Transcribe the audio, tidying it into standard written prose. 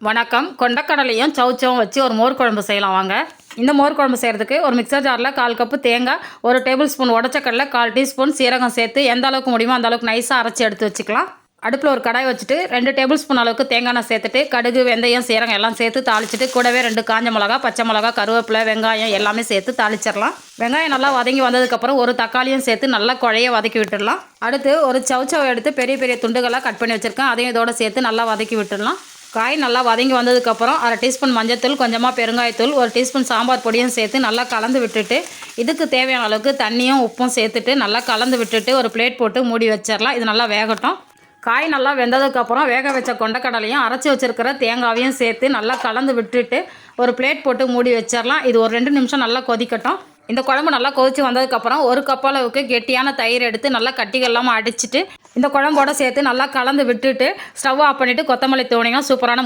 வணக்கம். கொண்டக்கடலையும் சௌச்சவும் வச்சு ஒரு மோர் குழம்பு செய்யலாம் வாங்க. இந்த மோர் குழம்பு செய்கிறதுக்கு ஒரு மிக்சர் ஜாரில் 1/4 கப்பு தேங்காய், 1 டேபிள் ஸ்பூன் உடச்ச கடலை, 1/4 டீஸ்பூன் சீரகம் சேர்த்து எந்த அளவுக்கு முடியுமோ அந்த அளவுக்கு நைஸாக அரைச்சி எடுத்து வச்சுக்கலாம். அடுப்பில் ஒரு கடாய் வச்சுட்டு 2 டேபிள் ஸ்பூன் அளவுக்கு தேங்காய் எண்ணெய் சேர்த்துட்டு கடுகு, வெந்தயம், சீரகம் எல்லாம் சேர்த்து தாளிச்சிட்டு கூடவே 2 காஞ்ச மிளகா, பச்சை மிளகா, கருவேப்பிலை, வெங்காயம் எல்லாமே சேர்த்து தாளிச்சிடலாம். வெங்காயம் நல்லா வதங்கி வந்ததுக்கப்புறம் ஒரு தக்காளியும் சேர்த்து நல்லா குழைய வதக்கி விட்டுடலாம். அடுத்து ஒரு சௌச்சவை எடுத்து பெரிய பெரிய துண்டுகளாக கட் பண்ணி வச்சுருக்கேன். அதையும் இதோட சேர்த்து நல்லா வதக்கி விட்டுடலாம். காய் நல்லா வதங்கி வந்ததுக்கப்புறம் 1/2 டீஸ்பூன் மஞ்சத்தூள், கொஞ்சமாக பெருங்காயத்தூள், 1 டீஸ்பூன் சாம்பார் பொடியும் சேர்த்து நல்லா கலந்து விட்டுட்டு இதுக்கு தேவையான அளவுக்கு தண்ணியும் உப்பும் சேர்த்துட்டு நல்லா கலந்து விட்டுட்டு ஒரு பிளேட் போட்டு மூடி வச்சிடலாம். இது நல்லா வேகட்டும். காய் நல்லா வெந்ததுக்கப்புறம் வேக வச்ச கொண்டக்கடலையும் அரைச்சி வச்சுருக்கிற தேங்காவையும் சேர்த்து நல்லா கலந்து விட்டுட்டு ஒரு பிளேட் போட்டு மூடி வச்சிடலாம். இது ஒரு 2 நிமிஷம் நல்லா கொதிக்கட்டும். இந்த குழம்பு நல்லா கொதித்து வந்ததுக்கப்புறம் 1 கப் அளவுக்கு கெட்டியான தயிர் எடுத்து நல்லா கட்டிகள் இல்லாமல் அடிச்சுட்டு இந்த குழம்போட சேர்த்து நல்லா கலந்து விட்டுட்டு ஸ்டவ் ஆஃப் பண்ணிவிட்டு கொத்தமல்லி தூணியும் சூப்பரான